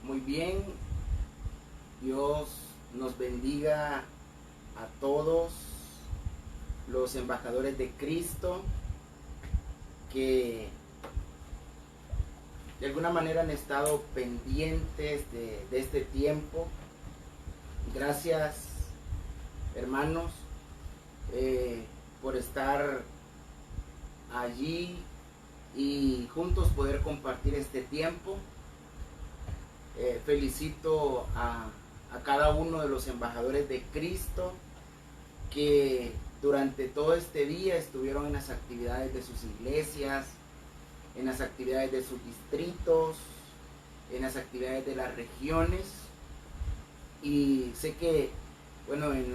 Muy bien, Dios nos bendiga a todos los embajadores de Cristo que de alguna manera han estado pendientes de este tiempo. Gracias, hermanos, por estar allí y juntos poder compartir este tiempo. Felicito a cada uno de los embajadores de Cristo que durante todo este día estuvieron en las actividades de sus iglesias, en las actividades de sus distritos, en las actividades de las regiones. Y sé que, bueno, en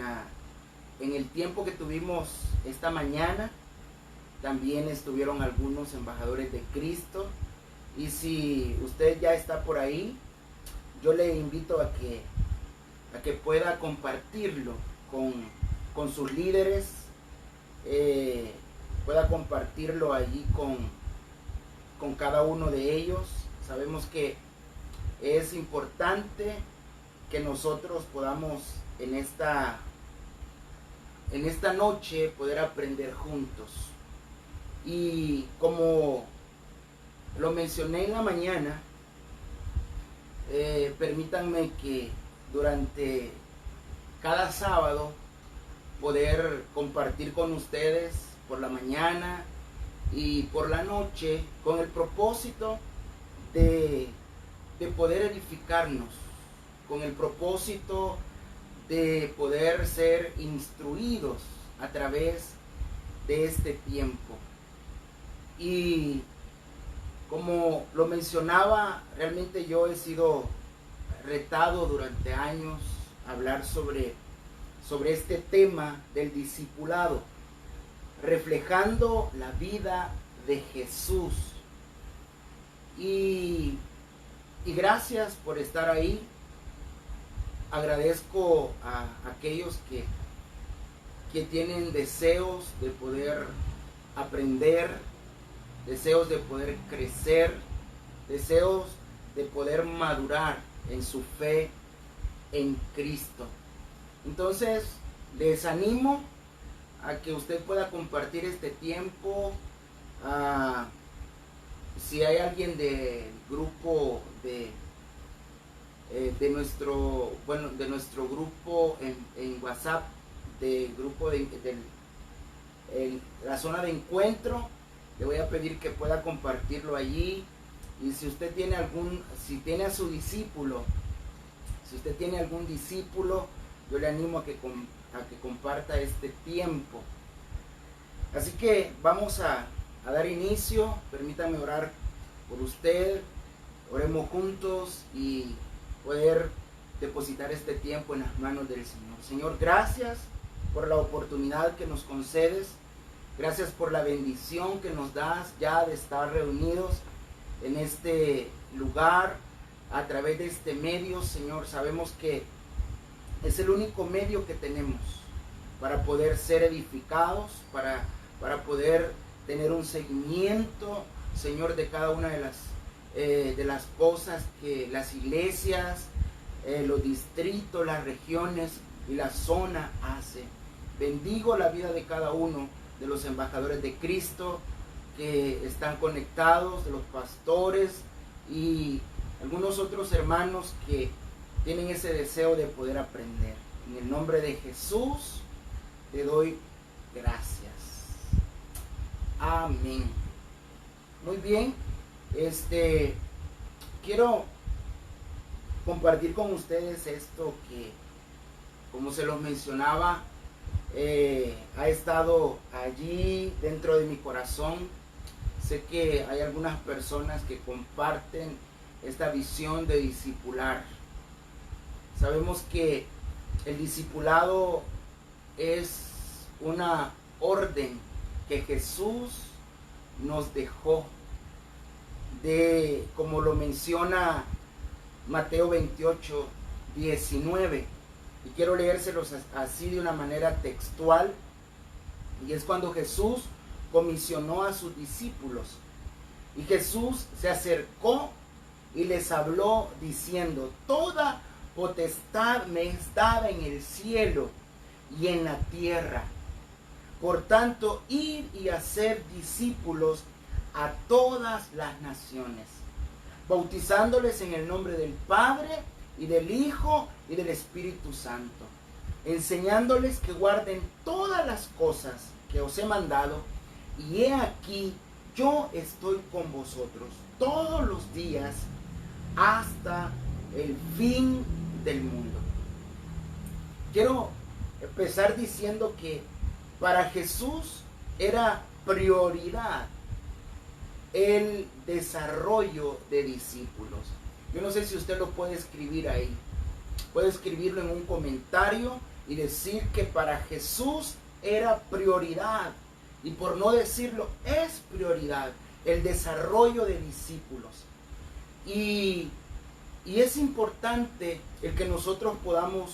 el tiempo que tuvimos esta mañana, también estuvieron algunos embajadores de Cristo. Y si usted ya está por ahí, yo le invito a que pueda compartirlo con sus líderes, pueda compartirlo allí con cada uno de ellos. Sabemos que es importante que nosotros podamos en esta noche poder aprender juntos. Y como lo mencioné en la mañana, permítanme que durante cada sábado poder compartir con ustedes por la mañana y por la noche con el propósito de poder edificarnos, con el propósito de poder ser instruidos a través de este tiempo. Y como lo mencionaba, realmente yo he sido retado durante años a hablar sobre este tema del discipulado, reflejando la vida de Jesús. Y gracias por estar ahí. Agradezco a aquellos que tienen deseos de poder aprender, deseos de poder crecer, deseos de poder madurar en su fe en Cristo. Entonces, les animo a que usted pueda compartir este tiempo. Si hay alguien del grupo de nuestro grupo en WhatsApp, del grupo de la zona de encuentro, le voy a pedir que pueda compartirlo allí. Y si usted tiene si tiene a su discípulo, si usted tiene algún discípulo, yo le animo a que comparta este tiempo. Así que vamos a dar inicio. Permítame orar por usted. Oremos juntos y poder depositar este tiempo en las manos del Señor. Señor, gracias por la oportunidad que nos concedes. Gracias por la bendición que nos das ya de estar reunidos en este lugar a través de este medio. Señor, sabemos que es el único medio que tenemos para poder ser edificados, para poder tener un seguimiento, Señor, de cada una de las cosas que las iglesias, los distritos, las regiones y la zona hacen. Bendigo la vida de cada uno de los embajadores de Cristo que están conectados, de los pastores y algunos otros hermanos que tienen ese deseo de poder aprender. En el nombre de Jesús te doy gracias. Amén. Muy bien. Quiero compartir con ustedes esto que, como se los mencionaba, ha estado allí dentro de mi corazón. Sé que hay algunas personas que comparten esta visión de discipular. Sabemos que el discipulado es una orden que Jesús nos dejó, como lo menciona Mateo 28, 19. Y quiero leérselos así de una manera textual. Y es cuando Jesús comisionó a sus discípulos. Y Jesús se acercó y les habló diciendo: toda potestad me es dada en el cielo y en la tierra. Por tanto, id y hacer discípulos a todas las naciones, bautizándoles en el nombre del Padre y del Hijo y del Espíritu Santo, enseñándoles que guarden todas las cosas que os he mandado, y he aquí, yo estoy con vosotros todos los días hasta el fin del mundo. Quiero empezar diciendo que para Jesús era prioridad el desarrollo de discípulos. Yo no sé si usted lo puede escribir ahí. Puede escribirlo en un comentario y decir que para Jesús era prioridad, y por no decirlo, es prioridad el desarrollo de discípulos. Y es importante el que nosotros podamos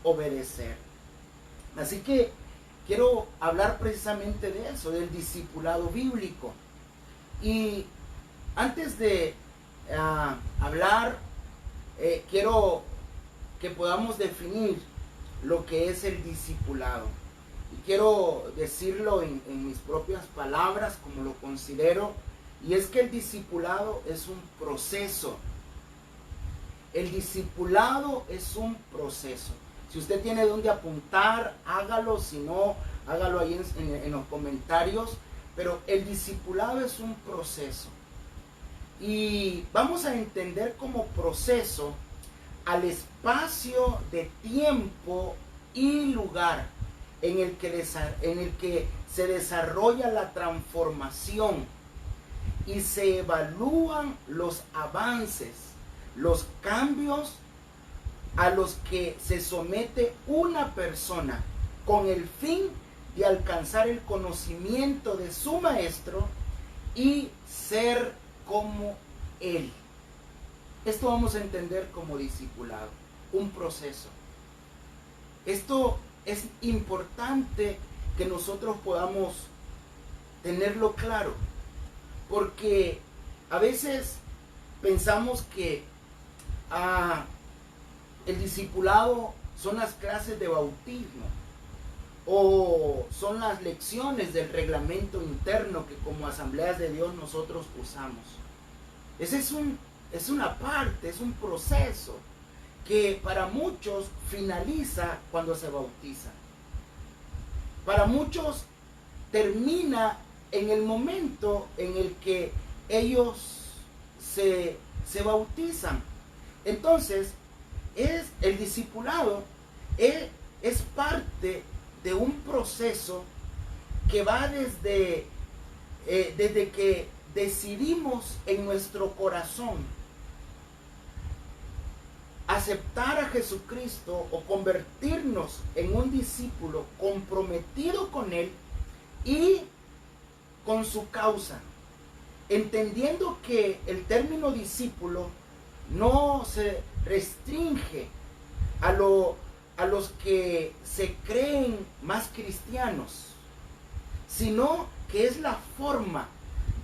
obedecer. Así que quiero hablar precisamente de eso, del discipulado bíblico. Y antes de hablar, quiero que podamos definir lo que es el discipulado. Y quiero decirlo en mis propias palabras, como lo considero, y es que el discipulado es un proceso. El discipulado es un proceso. Si usted tiene dónde apuntar, hágalo; si no, hágalo ahí en los comentarios. Pero el discipulado es un proceso. Y vamos a entender como proceso al espacio de tiempo y lugar en el que se desarrolla la transformación y se evalúan los avances, los cambios a los que se somete una persona con el fin de alcanzar el conocimiento de su maestro y ser como él. Esto vamos a entender como discipulado, un proceso. Esto es importante que nosotros podamos tenerlo claro, porque a veces pensamos que el discipulado son las clases de bautismo o son las lecciones del reglamento interno que como Asambleas de Dios nosotros usamos. Ese es una parte, es un proceso que para muchos finaliza cuando se bautizan. Para muchos termina en el momento en el que ellos se bautizan. Entonces, el discipulado es parte de un proceso que va desde que decidimos en nuestro corazón aceptar a Jesucristo o convertirnos en un discípulo comprometido con Él y con su causa, entendiendo que el término discípulo no se restringe a los que se creen más cristianos, sino que es la forma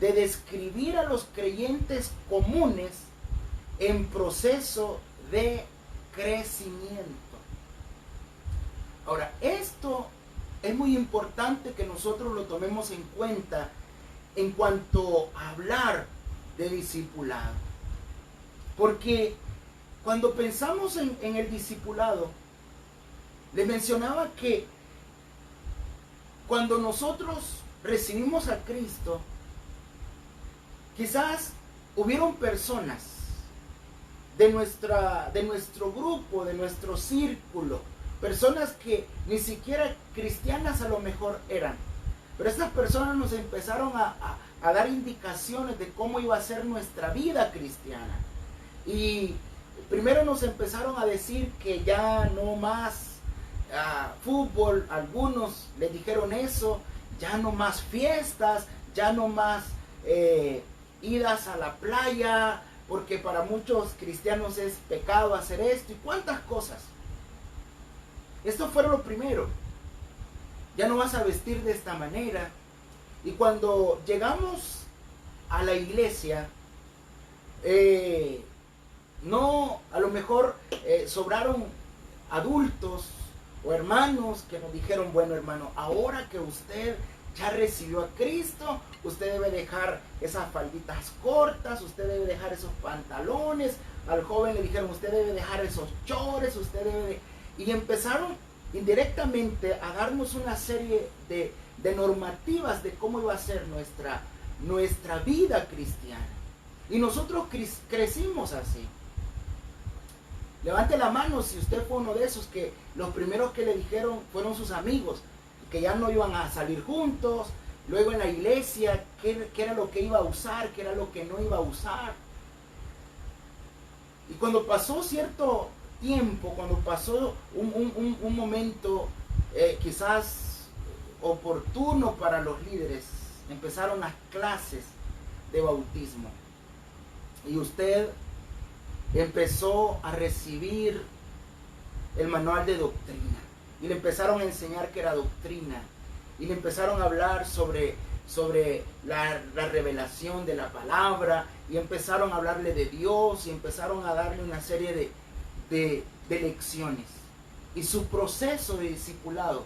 de describir a los creyentes comunes en proceso de crecimiento. Ahora, esto es muy importante que nosotros lo tomemos en cuenta en cuanto a hablar de discipulado. Porque cuando pensamos en el discipulado, les mencionaba que cuando nosotros recibimos a Cristo, quizás hubieron personas de nuestro grupo, de nuestro círculo, personas que ni siquiera cristianas a lo mejor eran, pero estas personas nos empezaron a dar indicaciones de cómo iba a ser nuestra vida cristiana. Y primero nos empezaron a decir que ya no más fútbol, algunos le dijeron eso, ya no más fiestas, ya no más idas a la playa, porque para muchos cristianos es pecado hacer esto y cuántas cosas. Esto fue lo primero. Ya no vas a vestir de esta manera. Y cuando llegamos a la iglesia, mejor sobraron adultos o hermanos que nos dijeron, bueno hermano, ahora que usted ya recibió a Cristo, usted debe dejar esas falditas cortas, usted debe dejar esos pantalones. Al joven le dijeron, usted debe dejar esos chores, usted debe y empezaron indirectamente a darnos una serie de normativas de cómo iba a ser nuestra vida cristiana. Y nosotros crecimos así. Levante la mano si usted fue uno de esos que los primeros que le dijeron fueron sus amigos, que ya no iban a salir juntos, luego en la iglesia, qué era lo que iba a usar, qué era lo que no iba a usar. Y cuando pasó cierto tiempo, cuando pasó un momento quizás oportuno para los líderes, empezaron las clases de bautismo. Y usted empezó a recibir el manual de doctrina. Y le empezaron a enseñar qué era doctrina. Y le empezaron a hablar sobre la revelación de la palabra. Y empezaron a hablarle de Dios. Y empezaron a darle una serie de lecciones. Y su proceso de discipulado,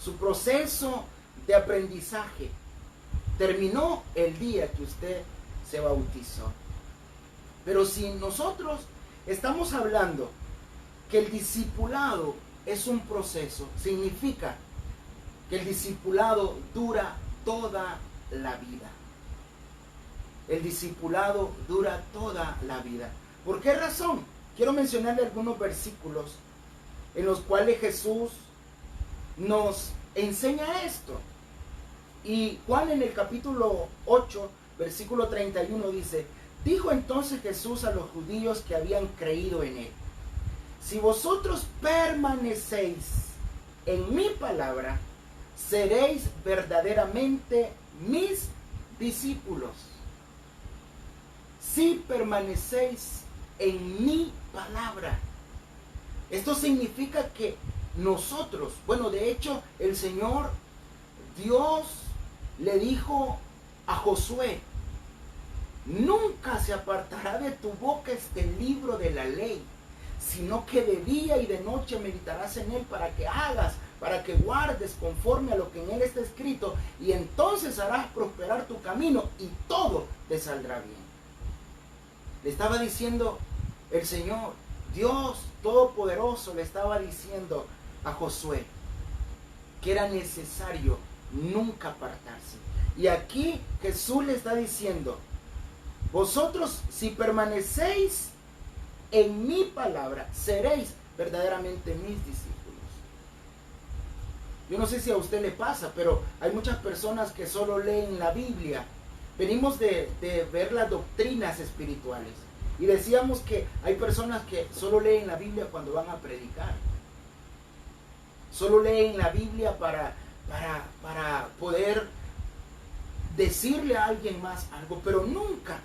su proceso de aprendizaje, terminó el día que usted se bautizó. Pero si nosotros estamos hablando que el discipulado es un proceso, significa que el discipulado dura toda la vida. El discipulado dura toda la vida. ¿Por qué razón? Quiero mencionarle algunos versículos en los cuales Jesús nos enseña esto. Y Juan en el capítulo 8, versículo 31 dice: dijo entonces Jesús a los judíos que habían creído en él: si vosotros permanecéis en mi palabra, seréis verdaderamente mis discípulos. Si permanecéis en mi palabra. Esto significa que nosotros, bueno, de hecho, el Señor, Dios, le dijo a Josué: nunca se apartará de tu boca este libro de la ley, sino que de día y de noche meditarás en él para que hagas, para que guardes conforme a lo que en él está escrito, y entonces harás prosperar tu camino y todo te saldrá bien. Le estaba diciendo el Señor, Dios Todopoderoso, le estaba diciendo a Josué que era necesario nunca apartarse. Y aquí Jesús le está diciendo: vosotros, si permanecéis en mi palabra, seréis verdaderamente mis discípulos. Yo no sé si a usted le pasa, pero hay muchas personas que solo leen la Biblia. Venimos de ver las doctrinas espirituales. Y decíamos que hay personas que solo leen la Biblia cuando van a predicar. Solo leen la Biblia para poder decirle a alguien más algo, pero nunca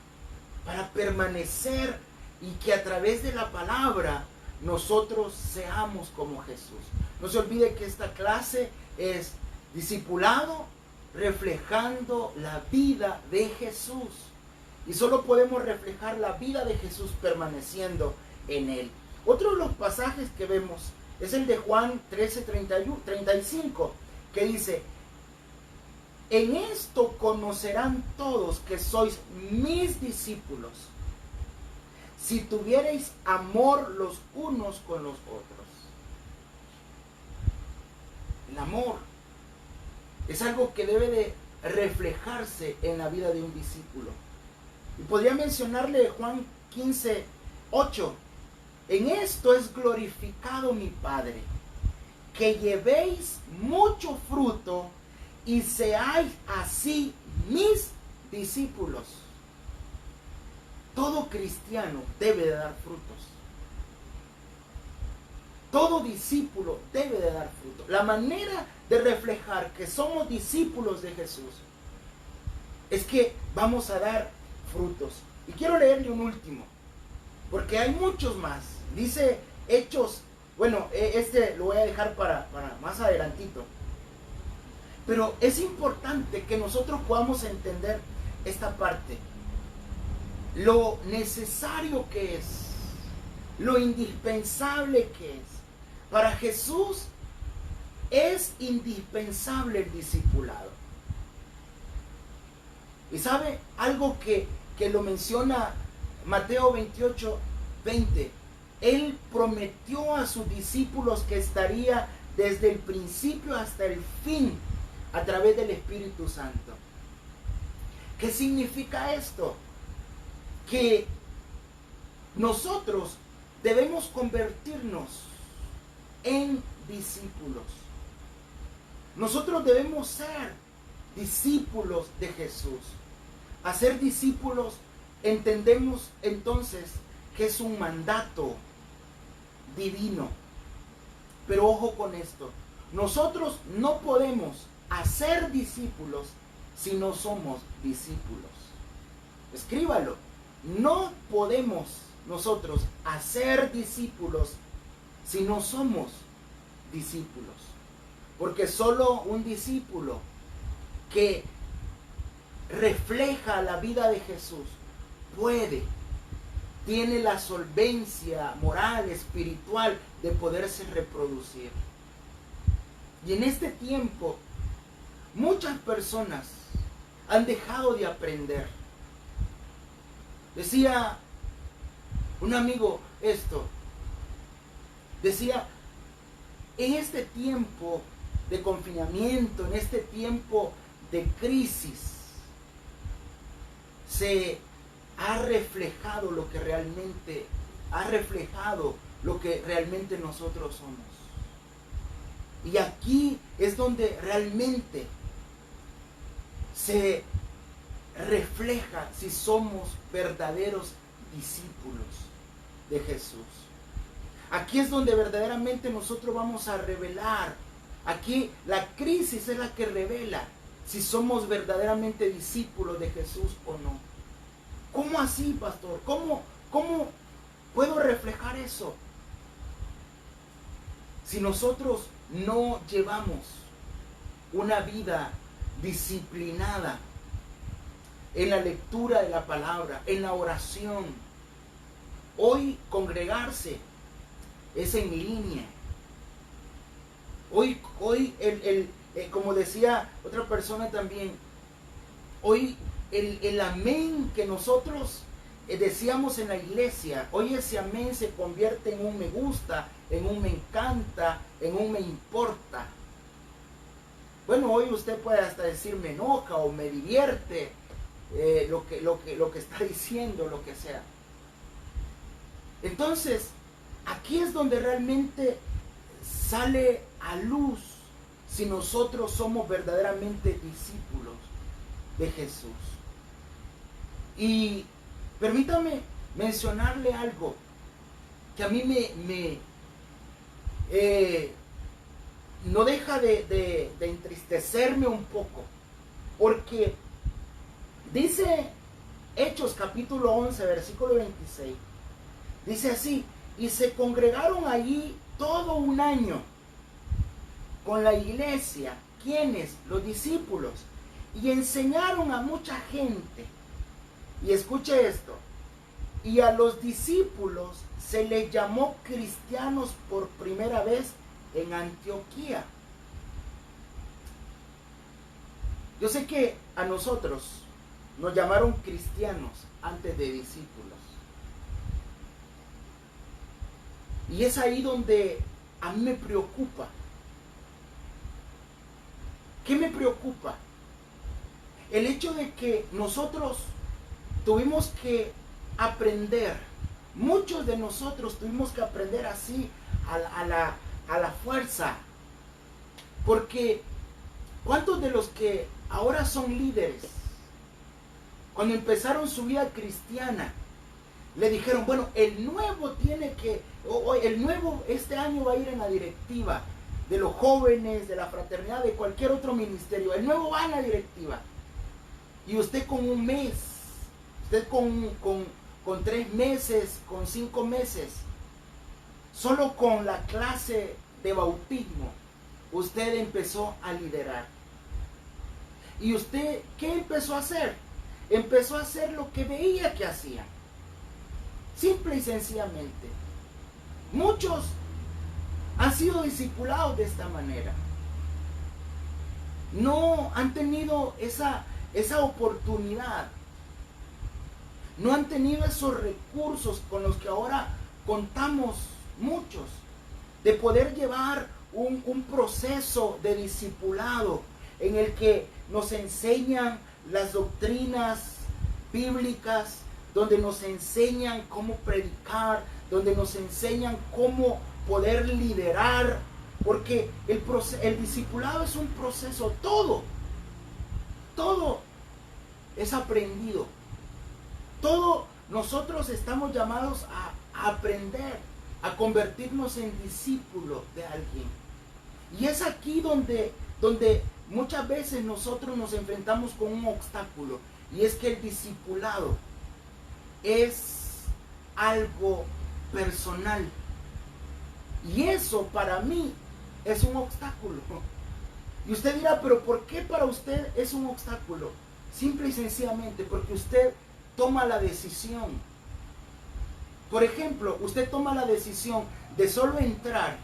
para permanecer y que a través de la palabra nosotros seamos como Jesús. No se olvide que esta clase es discipulado reflejando la vida de Jesús. Y solo podemos reflejar la vida de Jesús permaneciendo en él. Otro de los pasajes que vemos es el de Juan 13:35, que dice: en esto conocerán todos que sois mis discípulos, si tuviereis amor los unos con los otros. El amor es algo que debe de reflejarse en la vida de un discípulo. Y podría mencionarle Juan 15:8. En esto es glorificado mi Padre, que llevéis mucho fruto y seáis así mis discípulos. Todo cristiano debe de dar frutos. Todo discípulo debe de dar fruto. La manera de reflejar que somos discípulos de Jesús es que vamos a dar frutos. Y quiero leerle un último, porque hay muchos más. Dice Hechos, bueno, este lo voy a dejar para más adelantito. Pero es importante que nosotros podamos entender esta parte. Lo necesario que es lo indispensable que es. Para Jesús es indispensable el discipulado. Y sabe algo que lo menciona Mateo 28, 20. Él prometió a sus discípulos que estaría desde el principio hasta el fin a través del Espíritu Santo. ¿Qué significa esto? Que nosotros debemos convertirnos en discípulos. Nosotros debemos ser discípulos de Jesús. A ser discípulos entendemos entonces que es un mandato divino. Pero ojo con esto, nosotros no podemos hacer discípulos si no somos discípulos. Escríbalo. No podemos nosotros hacer discípulos si no somos discípulos. Porque solo un discípulo que refleja la vida de Jesús tiene la solvencia moral, espiritual de poderse reproducir. Y en este tiempo, muchas personas han dejado de aprender. Decía un amigo esto, decía, en este tiempo de confinamiento, en este tiempo de crisis, se ha reflejado lo que realmente nosotros somos. Y aquí es donde realmente se refleja si somos verdaderos discípulos de Jesús. Aquí es donde verdaderamente nosotros vamos a revelar. Aquí la crisis es la que revela si somos verdaderamente discípulos de Jesús o no. ¿Cómo así, pastor? ¿Cómo puedo reflejar eso? Si nosotros no llevamos una vida disciplinada en la lectura de la palabra, en la oración. Hoy congregarse es en línea. Hoy como decía otra persona también, hoy el amén que nosotros decíamos en la iglesia, hoy ese amén se convierte en un me gusta, en un me encanta, en un me importa. Bueno, hoy usted puede hasta decir me enoja o me divierte, lo que está diciendo, lo que sea. Entonces, aquí es donde realmente sale a luz si nosotros somos verdaderamente discípulos de Jesús. Y permítame mencionarle algo que a mí no deja de entristecerme un poco, porque dice Hechos capítulo 11 versículo 26, dice así: y se congregaron allí todo un año con la iglesia, ¿quiénes? Los discípulos, y enseñaron a mucha gente. Y escuche esto, y a los discípulos se les llamó cristianos por primera vez en Antioquía. Yo sé que a nosotros nos llamaron cristianos antes de discípulos. Y es ahí donde a mí me preocupa. ¿Qué me preocupa? El hecho de que nosotros tuvimos que aprender, muchos de nosotros tuvimos que aprender así a la fuerza. Porque ¿cuántos de los que ahora son líderes, cuando empezaron su vida cristiana, le dijeron, bueno, el nuevo este año va a ir en la directiva de los jóvenes, de la fraternidad, de cualquier otro ministerio, el nuevo va en la directiva? Y usted con un mes, usted con 3 meses, con 5 meses, solo con la clase de bautismo, usted empezó a liderar. ¿Y usted qué empezó a hacer? Empezó a hacer lo que veía que hacían. Simple y sencillamente. Muchos han sido discipulados de esta manera. No han tenido esa oportunidad. No han tenido esos recursos con los que ahora contamos muchos, de poder llevar un proceso de discipulado en el que nos enseñan las doctrinas bíblicas, donde nos enseñan cómo predicar, donde nos enseñan cómo poder liderar, porque el discipulado es un proceso, todo es aprendido. Todo nosotros estamos llamados a aprender, a convertirnos en discípulos de alguien. Y es aquí donde muchas veces nosotros nos enfrentamos con un obstáculo, y es que el discipulado es algo personal. Y eso para mí es un obstáculo. Y usted dirá, pero ¿por qué para usted es un obstáculo? Simple y sencillamente porque usted toma la decisión. Por ejemplo, usted toma la decisión de solo entrar,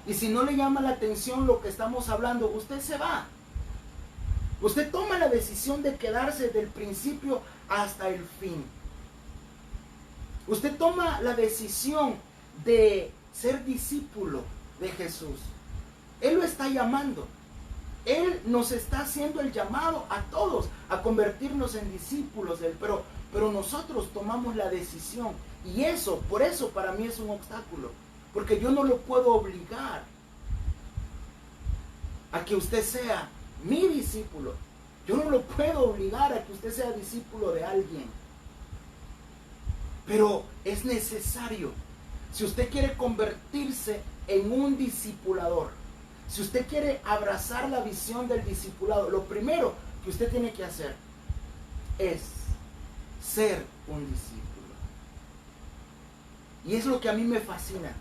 y si no le llama la atención lo que estamos hablando, usted se va. Usted toma la decisión de quedarse del principio hasta el fin. Usted toma la decisión de ser discípulo de Jesús. Él lo está llamando. Él nos está haciendo el llamado a todos a convertirnos en discípulos de Él. Pero nosotros tomamos la decisión. Y por eso para mí es un obstáculo. Porque yo no lo puedo obligar a que usted sea mi discípulo. Yo no lo puedo obligar a que usted sea discípulo de alguien. Pero es necesario. Si usted quiere convertirse en un discipulador, si usted quiere abrazar la visión del discipulado, lo primero que usted tiene que hacer es ser un discípulo. Y es lo que a mí me fascina.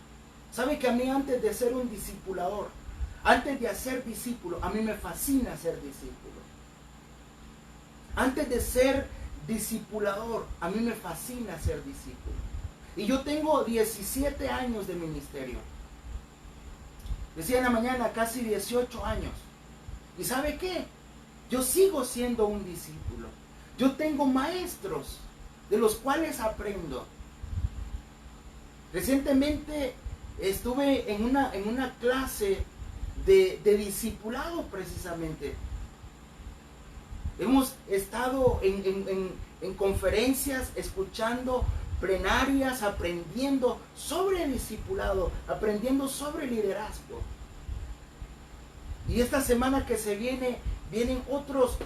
¿Sabe que a mí antes de ser un discipulador, antes de ser discípulo, a mí me fascina ser discípulo? Antes de ser discipulador, a mí me fascina ser discípulo. Y yo tengo 17 años de ministerio. Decía en la mañana, casi 18 años. ¿Y sabe qué? Yo sigo siendo un discípulo. Yo tengo maestros de los cuales aprendo. Recientemente estuve en una clase de discipulado precisamente. Hemos estado en conferencias, escuchando plenarias, aprendiendo sobre discipulado, aprendiendo sobre liderazgo. Y esta semana que se vienen otros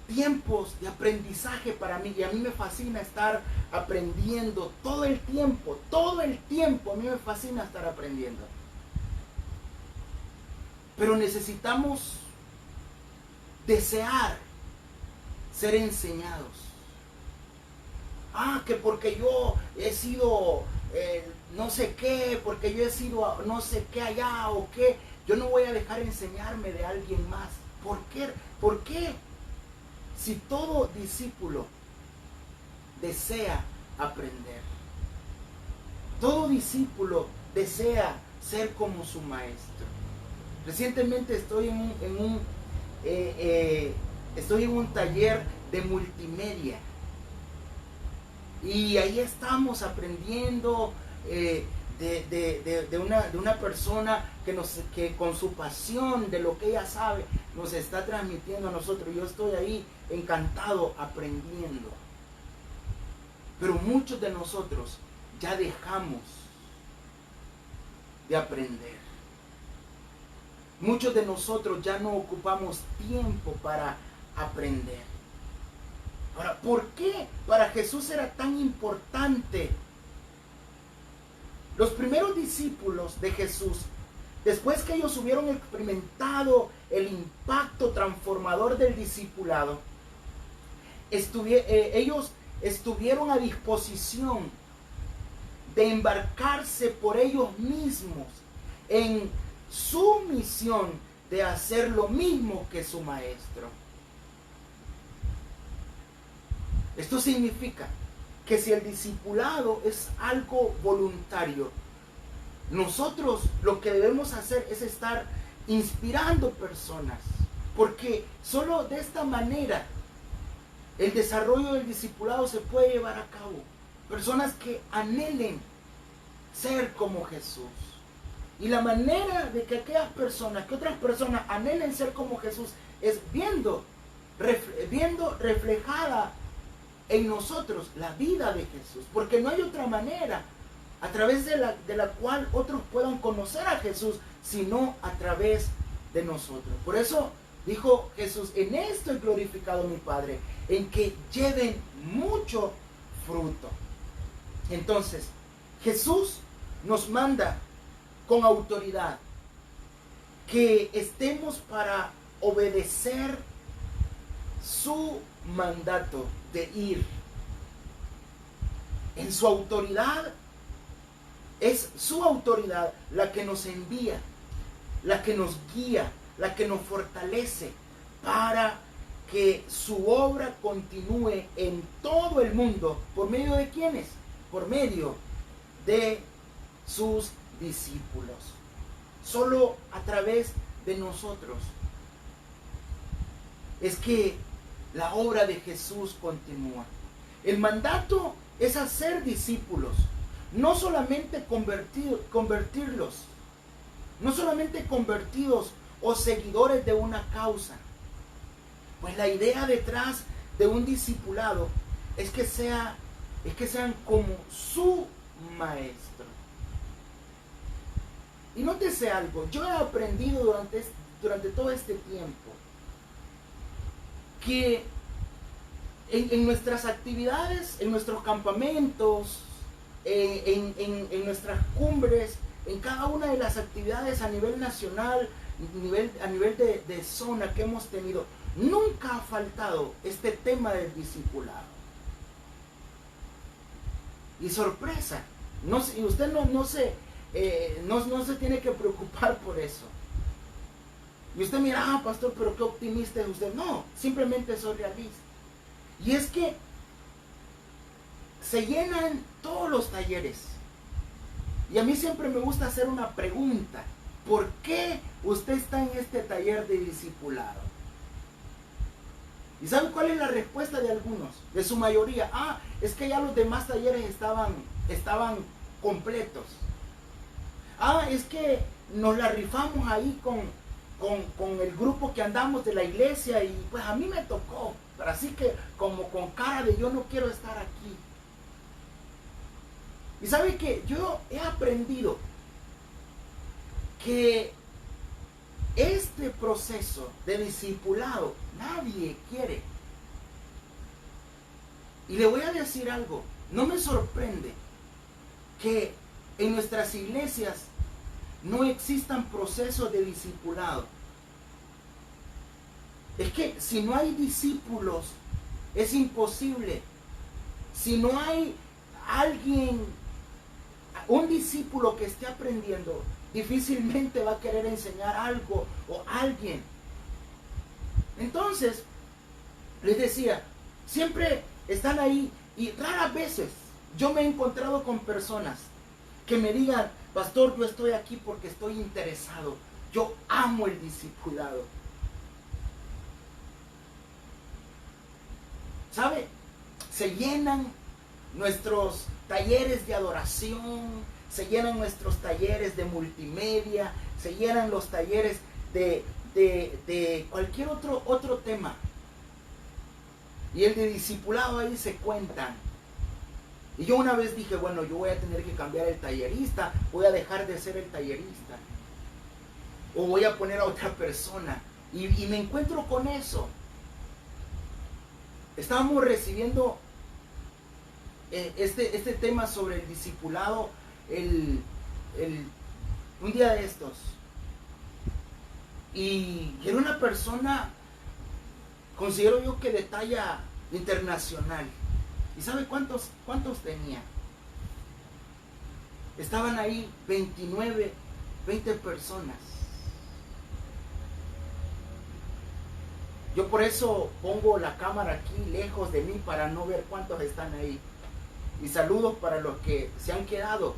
tiempos de aprendizaje para mí. Y a mí me fascina estar aprendiendo todo el tiempo. A mí me fascina estar aprendiendo. Pero necesitamos desear ser enseñados. Que porque yo he sido no sé qué, porque yo he sido no sé qué allá o qué, yo no voy a dejar enseñarme de alguien más. ¿Por qué? ¿Por qué? Si todo discípulo desea aprender, todo discípulo desea ser como su maestro. Recientemente estoy estoy en un taller de multimedia. Y ahí estamos aprendiendo de una persona que con su pasión de lo que ella sabe nos está transmitiendo a nosotros. Yo estoy ahí encantado aprendiendo. Pero muchos de nosotros ya dejamos de aprender. Muchos de nosotros ya no ocupamos tiempo para aprender. Ahora, ¿por qué para Jesús era tan importante? Los primeros discípulos de Jesús, después que ellos hubieron experimentado el impacto transformador del discipulado, ellos estuvieron a disposición de embarcarse por ellos mismos en su misión de hacer lo mismo que su maestro. Esto significa que si el discipulado es algo voluntario, nosotros lo que debemos hacer es estar inspirando personas, porque solo de esta manera el desarrollo del discipulado se puede llevar a cabo. Personas que anhelen ser como Jesús. Y la manera de que aquellas personas, que otras personas anhelen ser como Jesús, es viendo reflejada en nosotros la vida de Jesús. Porque no hay otra manera a través de la cual otros puedan conocer a Jesús, sino a través de nosotros. Por eso dijo Jesús: en esto he glorificado a mi Padre, en que lleven mucho fruto. Entonces, Jesús nos manda con autoridad que estemos para obedecer su mandato de ir. En su autoridad, es su autoridad la que nos envía, la que nos guía, la que nos fortalece para que su obra continúe en todo el mundo. ¿Por medio de quiénes? Por medio de sus discípulos. Solo a través de nosotros es que la obra de Jesús continúa. El mandato es hacer discípulos, no solamente convertirlos, no solamente convertidos o seguidores de una causa. Pues la idea detrás de un discipulado es que sean como su maestro. Y nótese algo, yo he aprendido durante todo este tiempo que en nuestras actividades, en nuestros campamentos, en nuestras cumbres, en cada una de las actividades a nivel nacional, a nivel de zona que hemos tenido, nunca ha faltado este tema del discipulado. Y sorpresa, y usted no se tiene que preocupar por eso. Y usted mira: pastor, pero qué optimista es usted. No, simplemente soy realista. Y es que se llenan todos los talleres. Y a mí siempre me gusta hacer una pregunta: ¿por qué usted está en este taller de discipulado? ¿Y sabe cuál es la respuesta de algunos? De su mayoría: es que ya los demás talleres estaban completos. Es que nos la rifamos ahí con el grupo que andamos de la iglesia y pues a mí me tocó. Pero así que como con cara de yo no quiero estar aquí. Y sabe que yo he aprendido que este proceso de discipulado nadie quiere. Y le voy a decir algo: no me sorprende que en nuestras iglesias no existan procesos de discipulado. Es que si no hay discípulos, es imposible. Si no hay un discípulo que esté aprendiendo, difícilmente va a querer enseñar algo o alguien. Entonces, les decía, siempre están ahí y raras veces yo me he encontrado con personas que me digan: pastor, yo estoy aquí porque estoy interesado. Yo amo el discipulado. ¿Sabe? Se llenan nuestros talleres de adoración, se llenan nuestros talleres de multimedia, se llenan los talleres de cualquier otro tema. Y el de discipulado ahí se cuentan. Y yo una vez dije: bueno, yo voy a tener que cambiar el tallerista, voy a dejar de ser el tallerista. O voy a poner a otra persona. Y me encuentro con eso. Estábamos recibiendo este tema sobre el discipulado un día de estos. Y era una persona, considero yo que de talla internacional. ¿Y sabe cuántos tenía? Estaban ahí 20 personas. Yo por eso pongo la cámara aquí lejos de mí para no ver cuántos están ahí. Y saludos para los que se han quedado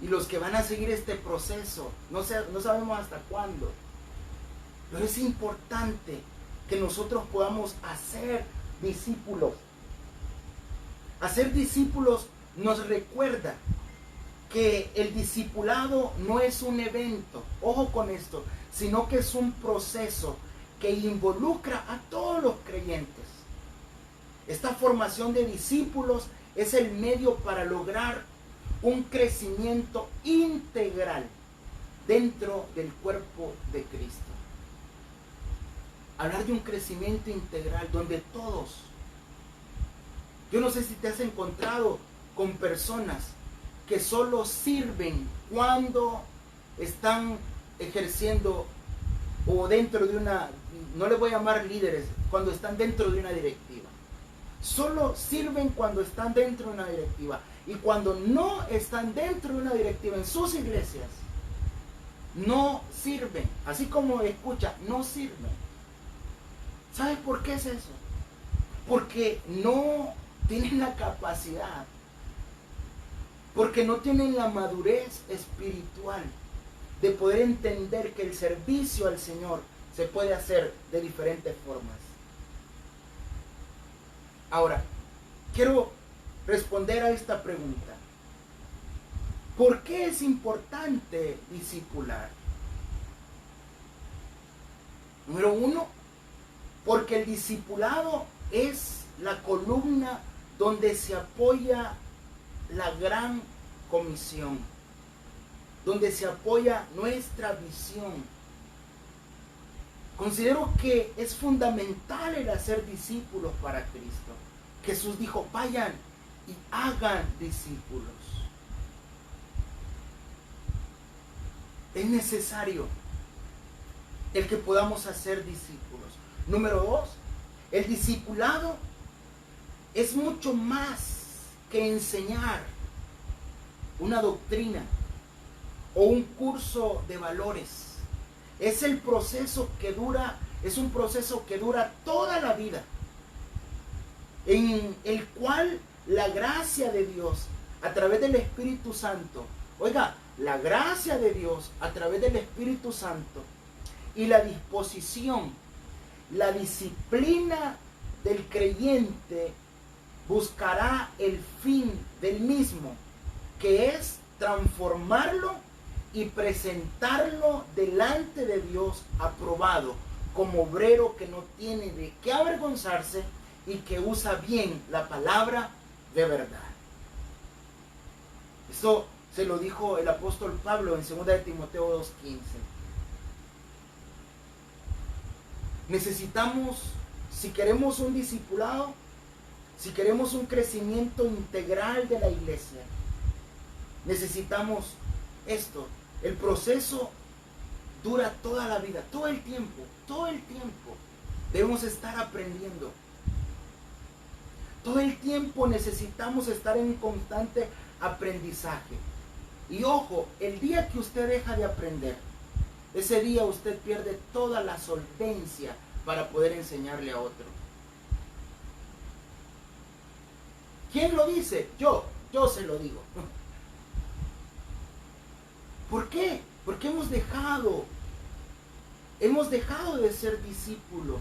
y los que van a seguir este proceso. No sabemos hasta cuándo. Pero es importante que nosotros podamos hacer discípulos. Hacer discípulos nos recuerda que el discipulado no es un evento, ojo con esto, sino que es un proceso que involucra a todos los creyentes. Esta formación de discípulos es el medio para lograr un crecimiento integral dentro del cuerpo de Cristo. Hablar de un crecimiento integral donde todos, yo no sé si te has encontrado con personas que solo sirven cuando están ejerciendo o dentro de una, no les voy a llamar líderes, cuando están dentro de una directiva. Solo sirven cuando están dentro de una directiva. Y cuando no están dentro de una directiva en sus iglesias, no sirven. Así como escucha, no sirven. ¿Sabes por qué es eso? Porque no tienen la capacidad. Porque no tienen la madurez espiritual de poder entender que el servicio al Señor se puede hacer de diferentes formas. Ahora, quiero responder a esta pregunta. ¿Por qué es importante discipular? Número uno, porque el discipulado es la columna donde se apoya la gran comisión, donde se apoya nuestra visión. Considero que es fundamental el hacer discípulos para Cristo. Jesús dijo, vayan y hagan discípulos. Es necesario el que podamos hacer discípulos. Número dos, el discipulado es mucho más que enseñar una doctrina o un curso de valores. Es el proceso que dura, es un proceso que dura toda la vida, en el cual la gracia de Dios a través del Espíritu Santo, oiga, la gracia de Dios a través del Espíritu Santo y la disposición, la disciplina del creyente buscará el fin del mismo, que es transformarlo y presentarlo delante de Dios aprobado, como obrero que no tiene de qué avergonzarse y que usa bien la palabra de verdad. Esto se lo dijo el apóstol Pablo en 2 de Timoteo 2:15. Necesitamos, si queremos un discipulado, si queremos un crecimiento integral de la iglesia, necesitamos esto. El proceso dura toda la vida, todo el tiempo. Debemos estar aprendiendo. Todo el tiempo necesitamos estar en constante aprendizaje. Y ojo, el día que usted deja de aprender, ese día usted pierde toda la solvencia para poder enseñarle a otro. ¿Quién lo dice? Yo se lo digo. ¿Por qué? Porque hemos dejado de ser discípulos.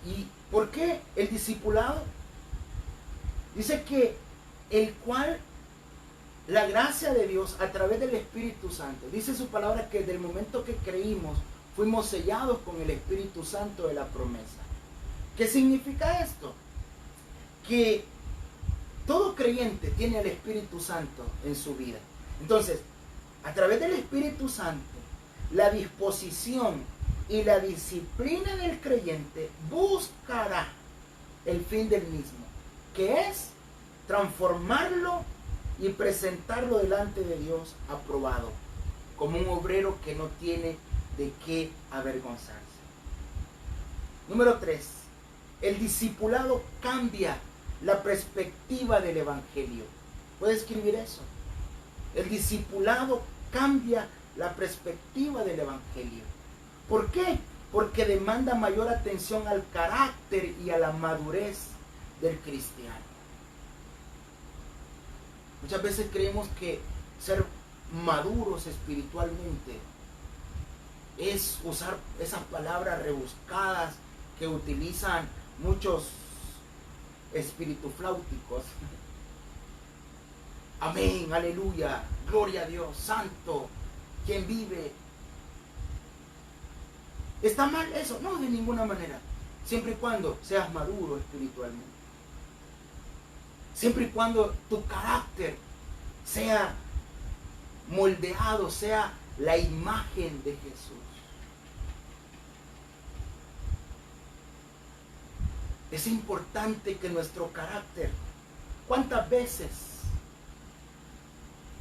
¿Y por qué el discipulado? Dice que el cual la gracia de Dios a través del Espíritu Santo, dice su palabra que desde el momento que creímos fuimos sellados con el Espíritu Santo de la promesa. ¿Qué significa esto? Que todo creyente tiene al Espíritu Santo en su vida. Entonces, a través del Espíritu Santo, la disposición y la disciplina del creyente buscará el fin del mismo, que es transformarlo y presentarlo delante de Dios aprobado, como un obrero que no tiene de qué avergonzarse. Número 3. El discipulado cambia la perspectiva del evangelio. ¿Puede escribir eso? El discipulado cambia la perspectiva del evangelio. ¿Por qué? porque demanda mayor atención al carácter y a la madurez del cristiano. Muchas veces creemos que ser maduros espiritualmente es usar esas palabras rebuscadas que utilizan muchos espiritufláuticos. Amén, aleluya, gloria a Dios, santo, quien vive. ¿Está mal eso? No, de ninguna manera. Siempre y cuando seas maduro espiritualmente. Siempre y cuando tu carácter sea moldeado, sea la imagen de Jesús. Es importante que nuestro carácter, ¿cuántas veces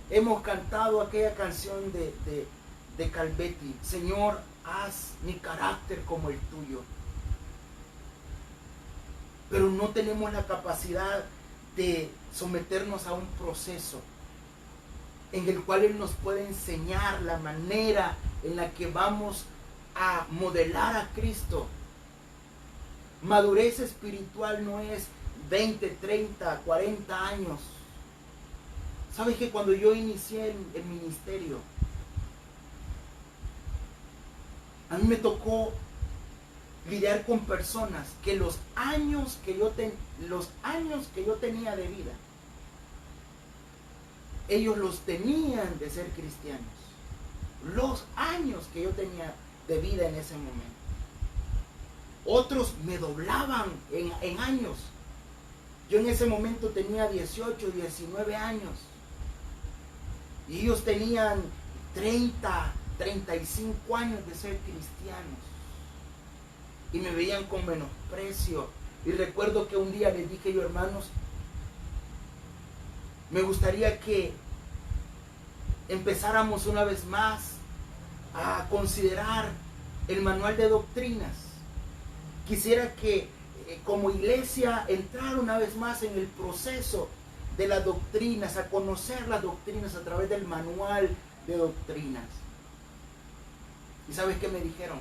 hemos cantado aquella canción de Calvetti? Señor, haz mi carácter como el tuyo. Pero no tenemos la capacidad de someternos a un proceso en el cual Él nos puede enseñar la manera en la que vamos a modelar a Cristo. Madurez espiritual no es 20, 30, 40 años. ¿Sabes que cuando yo inicié el ministerio, a mí me tocó lidiar con personas que los años que yo tenía de vida, ellos los tenían de ser cristianos. Los años que yo tenía de vida en ese momento. Otros me doblaban en años. Yo en ese momento tenía 18, 19 años. Y ellos tenían 30, 35 años de ser cristianos. Y me veían con menosprecio. Y recuerdo que un día les dije yo, hermanos, me gustaría que empezáramos una vez más a considerar el manual de doctrinas. Quisiera que como iglesia entrar una vez más en el proceso de las doctrinas, a conocer las doctrinas a través del manual de doctrinas. ¿Y sabes qué me dijeron?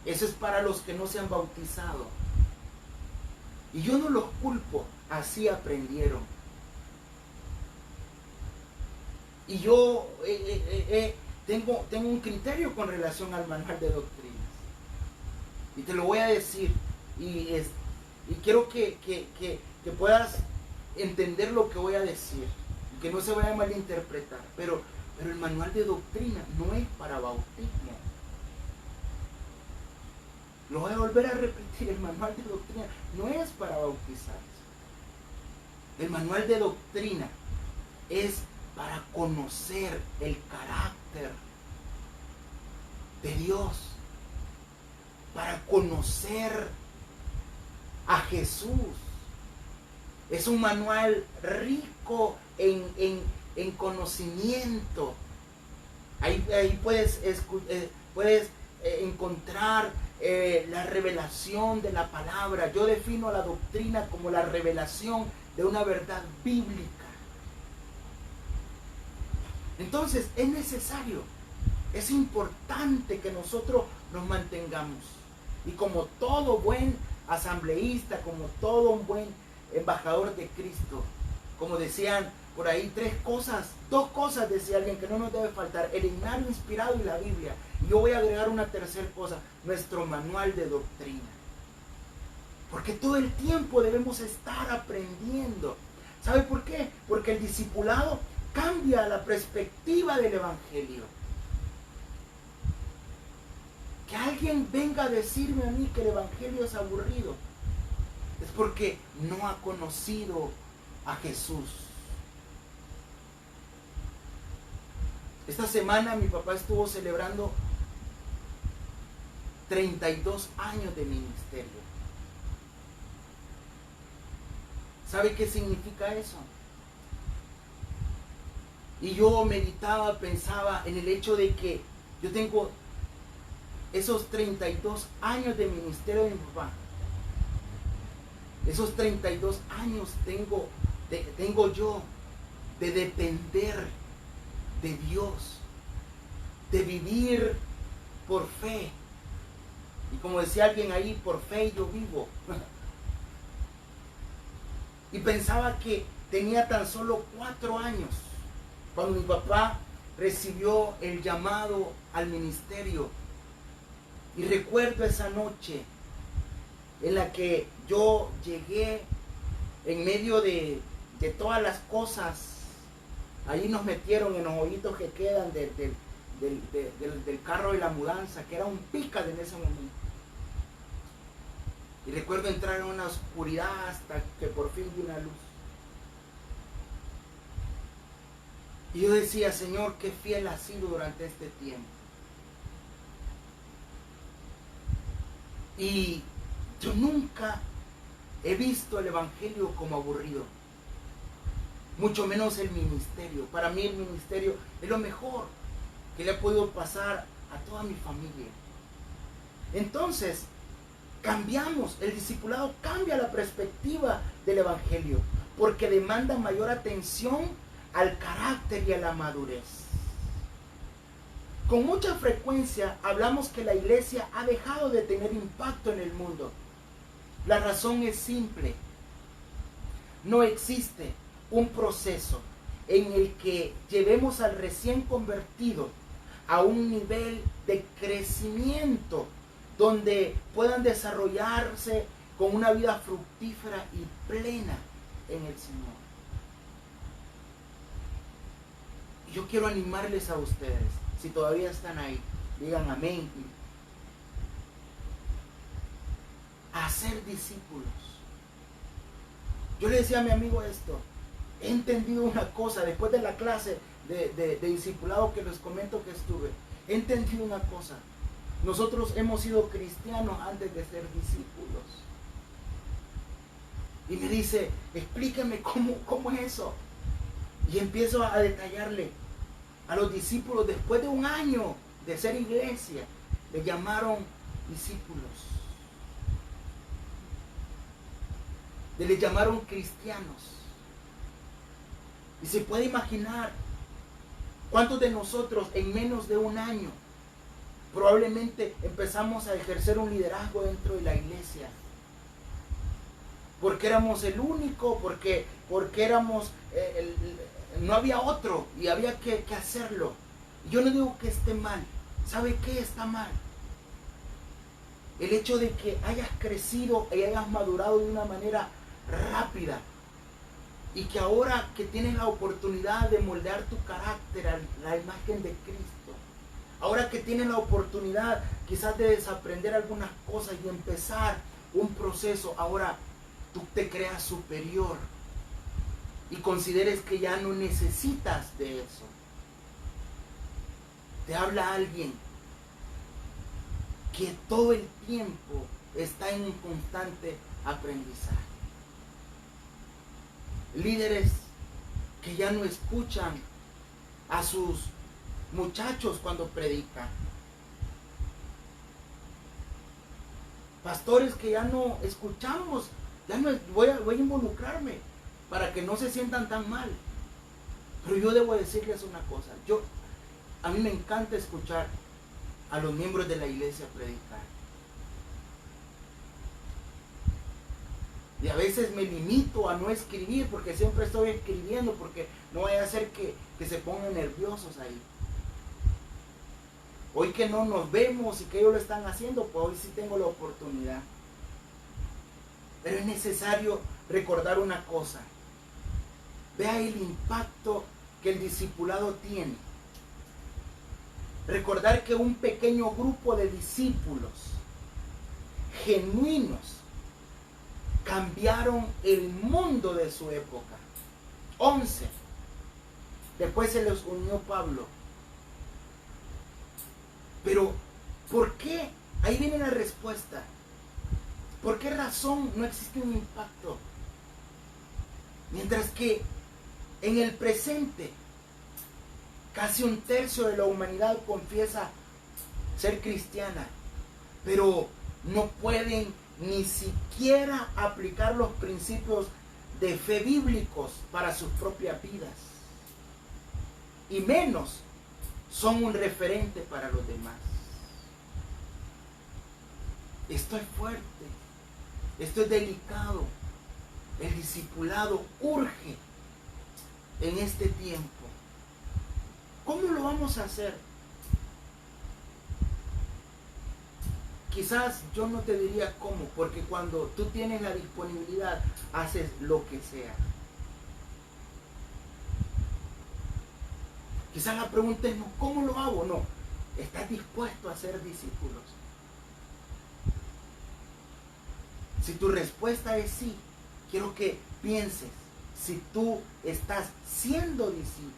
Eso es para los que no se han bautizado. Y yo no los culpo, así aprendieron. Y yo tengo un criterio con relación al manual de doctrinas. Y te lo voy a decir. Y quiero que puedas entender lo que voy a decir. Y que no se vaya a malinterpretar. Pero el manual de doctrina no es para bautismo. Lo voy a volver a repetir. El manual de doctrina no es para bautizarse. El manual de doctrina es para conocer el carácter de Dios, para conocer a Jesús. Es un manual rico en conocimiento. Ahí puedes encontrar la revelación de la palabra. Yo defino la doctrina como la revelación de una verdad bíblica. Entonces es necesario, es importante que nosotros nos mantengamos. Y como todo buen asambleísta, como todo un buen embajador de Cristo, como decían por ahí, dos cosas decía alguien que no nos debe faltar: el himnario inspirado y la Biblia. Y yo voy a agregar una tercera cosa: nuestro manual de doctrina. Porque todo el tiempo debemos estar aprendiendo. ¿Sabe por qué? Porque el discipulado cambia la perspectiva del evangelio. Que alguien venga a decirme a mí que el evangelio es aburrido, es porque no ha conocido a Jesús. Esta semana mi papá estuvo celebrando 32 años de ministerio. ¿Sabe qué significa eso? Y yo meditaba, pensaba en el hecho de que yo tengo esos 32 años de ministerio de mi papá. Esos 32 años tengo yo de depender de Dios, de vivir por fe, Y como decía alguien ahí, por fe yo vivo. Y pensaba que tenía tan solo 4 años cuando mi papá recibió el llamado al ministerio. Y recuerdo esa noche en la que yo llegué en medio de todas las cosas. Ahí nos metieron en los hoyitos que quedan del carro de la mudanza, que era un pícaro en ese momento. Y recuerdo entrar en una oscuridad hasta que por fin vi una luz. Y yo decía, Señor, qué fiel has sido durante este tiempo. Y yo nunca he visto el evangelio como aburrido. Mucho menos el ministerio. Para mí el ministerio es lo mejor que le ha podido pasar a toda mi familia. Entonces, cambiamos, el discipulado cambia la perspectiva del evangelio, porque demanda mayor atención al carácter y a la madurez. Con mucha frecuencia hablamos que la iglesia ha dejado de tener impacto en el mundo. La razón es simple. No existe un proceso en el que llevemos al recién convertido a un nivel de crecimiento donde puedan desarrollarse con una vida fructífera y plena en el Señor. Y yo quiero animarles a ustedes, si todavía están ahí, digan amén, a ser discípulos. Yo le decía a mi amigo esto, he entendido una cosa, después de la clase de discipulado que les comento que estuve, he entendido una cosa. Nosotros hemos sido cristianos antes de ser discípulos. Y me dice, explícame cómo es eso. Y empiezo a detallarle a los discípulos, después de un año de ser iglesia, le llamaron discípulos. Le llamaron cristianos. Y se puede imaginar cuántos de nosotros en menos de un año probablemente empezamos a ejercer un liderazgo dentro de la iglesia. Porque éramos el único, porque éramos, no había otro y había que hacerlo. Yo no digo que esté mal. ¿Sabe qué está mal? El hecho de que hayas crecido y hayas madurado de una manera rápida y que ahora que tienes la oportunidad de moldear tu carácter a la imagen de Cristo, ahora que tienes la oportunidad quizás de desaprender algunas cosas y empezar un proceso, ahora tú te creas superior y consideres que ya no necesitas de eso. Te habla alguien que todo el tiempo está en un constante aprendizaje. Líderes que ya no escuchan a sus muchachos cuando predican. Pastores que ya no escuchamos, ya no voy a involucrarme para que no se sientan tan mal. Pero yo debo decirles una cosa, a mí me encanta escuchar a los miembros de la iglesia predicar. Y a veces me limito a no escribir porque siempre estoy escribiendo, porque no vaya a ser que se pongan nerviosos ahí. Hoy que no nos vemos y que ellos lo están haciendo, pues hoy sí tengo la oportunidad. Pero es necesario recordar una cosa. Vea el impacto que el discipulado tiene. Recordar que un pequeño grupo de discípulos genuinos cambiaron el mundo de su época. 11. Después se les unió Pablo. Pero, ¿por qué? Ahí viene la respuesta. ¿Por qué razón no existe un impacto? Mientras que en el presente, casi 1/3 de la humanidad confiesa ser cristiana, pero no pueden ni siquiera aplicar los principios de fe bíblicos para sus propias vidas. Y menos son un referente para los demás. Esto es fuerte, esto es delicado. El discipulado urge en este tiempo. ¿Cómo lo vamos a hacer? Quizás yo no te diría cómo, porque cuando tú tienes la disponibilidad, haces lo que sea. Quizás la pregunta es, no, ¿cómo lo hago? No, ¿estás dispuesto a ser discípulos? Si tu respuesta es sí, quiero que pienses si tú estás siendo discípulo.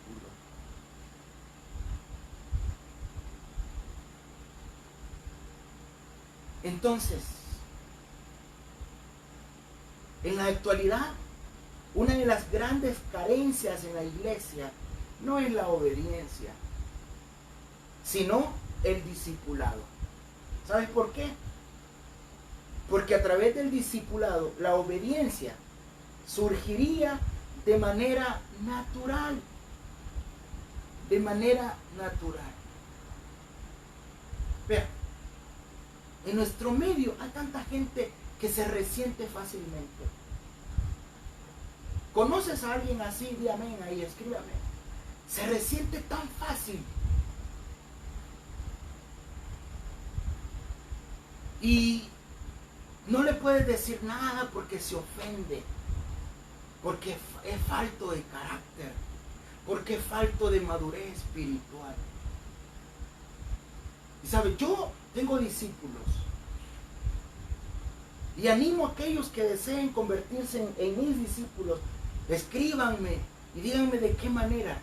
Entonces, en la actualidad, una de las grandes carencias en la iglesia no es la obediencia, sino el discipulado. ¿Sabes por qué? Porque a través del discipulado, la obediencia surgiría de manera natural. De manera natural. Vean, en nuestro medio hay tanta gente que se resiente fácilmente. ¿Conoces a alguien así? Di amén ahí, escríbame. Se resiente tan fácil. Y no le puedes decir nada porque se ofende. Porque es falto de carácter. Porque es falto de madurez espiritual. Y sabe, yo tengo discípulos. Y animo a aquellos que deseen convertirse en mis discípulos. Escríbanme y díganme de qué manera.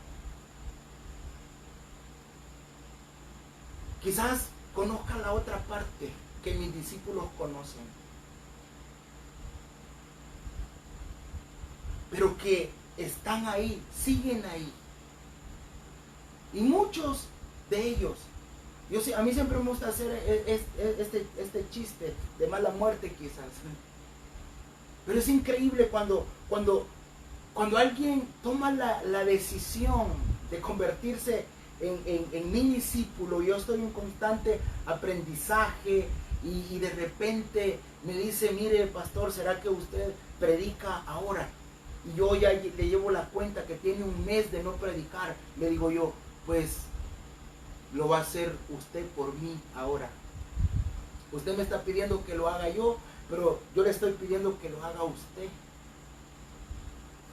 Quizás conozcan la otra parte que mis discípulos conocen. Pero que están ahí, siguen ahí. Y muchos de ellos, a mí siempre me gusta hacer este chiste de mala muerte quizás. Pero es increíble cuando alguien toma la decisión de convertirse en mi discípulo. Yo estoy en constante aprendizaje y de repente me dice, mire pastor, ¿será que usted predica ahora? Y yo ya le llevo la cuenta que tiene un mes de no predicar. Le digo yo, pues lo va a hacer usted por mí ahora. Usted me está pidiendo que lo haga yo, pero yo le estoy pidiendo que lo haga usted.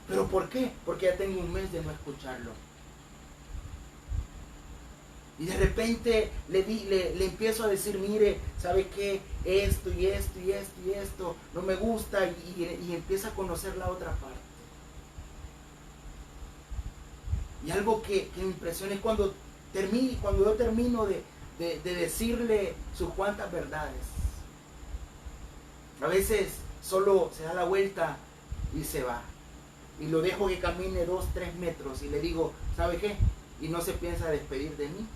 ¿Pero por qué? Porque ya tengo un mes de no escucharlo. Y de repente le empiezo a decir, mire, ¿sabe qué? Esto y esto y esto y esto no me gusta, y empieza a conocer la otra parte. Y algo que me impresiona es cuando yo termino de decirle sus cuantas verdades. A veces solo se da la vuelta y se va. Y lo dejo que camine 2-3 metros y le digo, ¿sabe qué? Y no se piensa despedir de mí.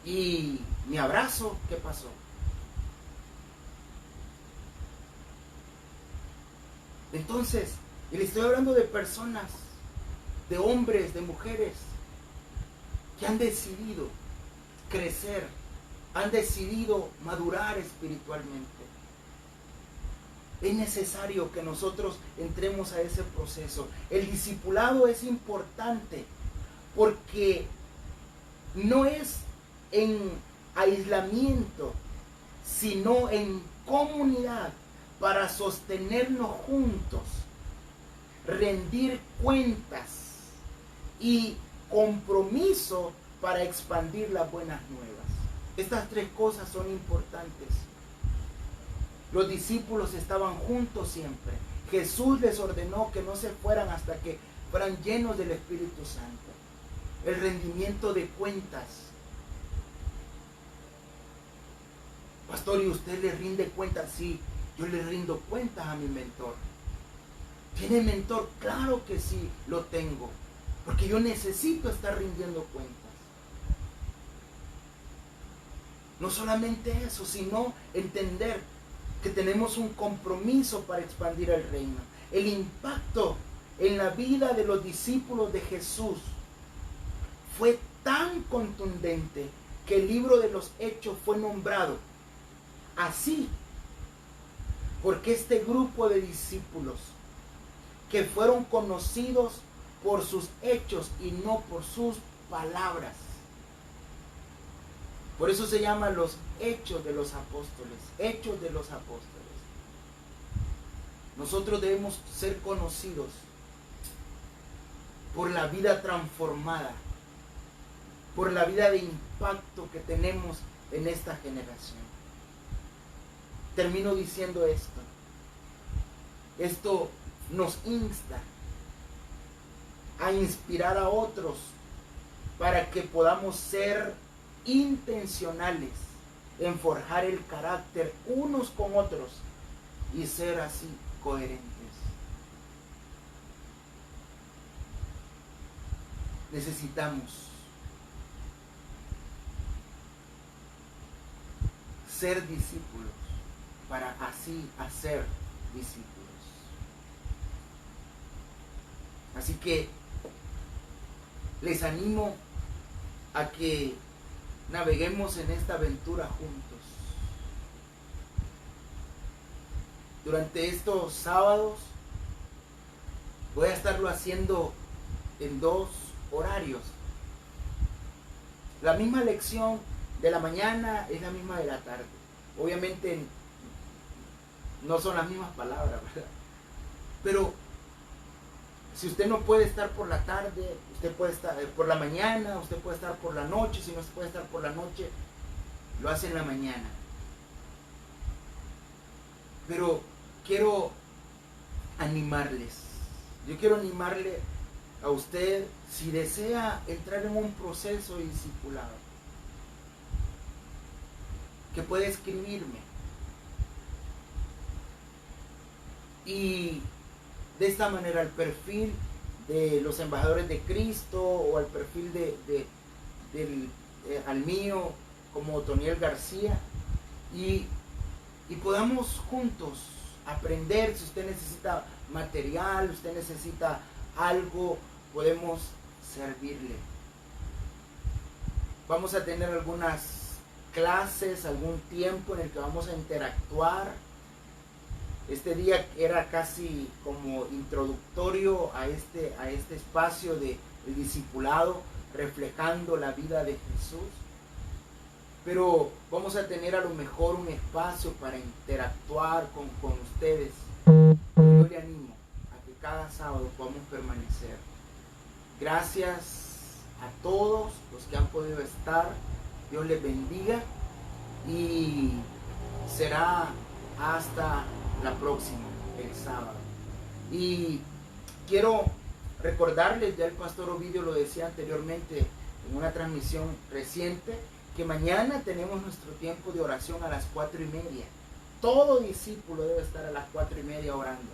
Y mi abrazo, ¿qué pasó? Entonces, y le estoy hablando de personas, de hombres, de mujeres, que han decidido crecer, han decidido madurar espiritualmente. Es necesario que nosotros entremos a ese proceso. El discipulado es importante porque no es en aislamiento, sino en comunidad para sostenernos juntos, rendir cuentas y compromiso para expandir las buenas nuevas. Estas tres cosas son importantes. Los discípulos estaban juntos siempre. Jesús les ordenó que no se fueran hasta que fueran llenos del Espíritu Santo. El rendimiento de cuentas. Pastor, ¿y usted le rinde cuentas? Sí, yo le rindo cuentas a mi mentor. ¿Tiene mentor? Claro que sí, lo tengo. Porque yo necesito estar rindiendo cuentas. No solamente eso, sino entender que tenemos un compromiso para expandir el reino. El impacto en la vida de los discípulos de Jesús fue tan contundente que el libro de los Hechos fue nombrado así, porque este grupo de discípulos que fueron conocidos por sus hechos y no por sus palabras. Por eso se llaman los Hechos de los Apóstoles, Hechos de los Apóstoles. Nosotros debemos ser conocidos por la vida transformada, por la vida de impacto que tenemos en esta generación. Termino diciendo esto. Esto nos insta a inspirar a otros para que podamos ser intencionales en forjar el carácter unos con otros y ser así coherentes. Necesitamos ser discípulos para así hacer discípulos. Así que les animo a que naveguemos en esta aventura juntos. Durante estos sábados voy a estarlo haciendo en 2 horarios. La misma lección de la mañana es la misma de la tarde. Obviamente no son las mismas palabras, ¿verdad? Pero si usted no puede estar por la tarde, usted puede estar por la mañana, usted puede estar por la noche. Si no se puede estar por la noche, lo hace en la mañana. Pero quiero animarles. Yo quiero animarle a usted, si desea entrar en un proceso de discipulado, que puede escribirme. Y de esta manera al perfil de los embajadores de Cristo o al perfil al mío como Otoniel García y podamos juntos aprender. Si usted necesita material, usted necesita algo, podemos servirle. Vamos a tener algunas clases, algún tiempo en el que vamos a interactuar. Este día era casi como introductorio a este espacio del discipulado, reflejando la vida de Jesús. Pero vamos a tener a lo mejor un espacio para interactuar con ustedes. Yo le animo a que cada sábado podamos permanecer. Gracias a todos los que han podido estar. Dios les bendiga y será hasta la próxima, el sábado. Y quiero recordarles, ya el pastor Ovidio lo decía anteriormente en una transmisión reciente, que mañana tenemos nuestro tiempo de oración a las 4:30. Todo discípulo debe estar a las 4:30 orando.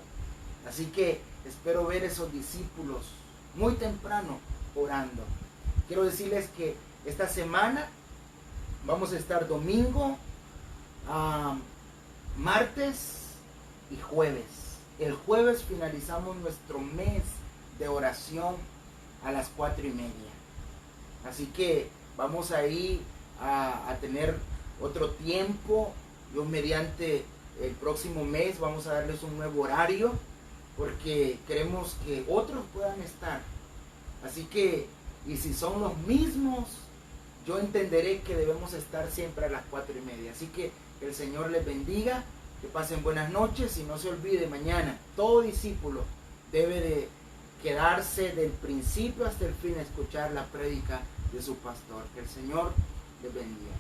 Así que espero ver esos discípulos muy temprano orando. Quiero decirles que esta semana vamos a estar domingo, martes y jueves. El jueves finalizamos nuestro mes de oración a las 4:30. Así que vamos a ir a tener otro tiempo. Yo mediante el próximo mes vamos a darles un nuevo horario porque queremos que otros puedan estar. Así que, y si son los mismos, yo entenderé que debemos estar siempre a las 4:30. Así que el Señor les bendiga, que pasen buenas noches y no se olvide, mañana todo discípulo debe de quedarse del principio hasta el fin a escuchar la prédica de su pastor. Que el Señor les bendiga.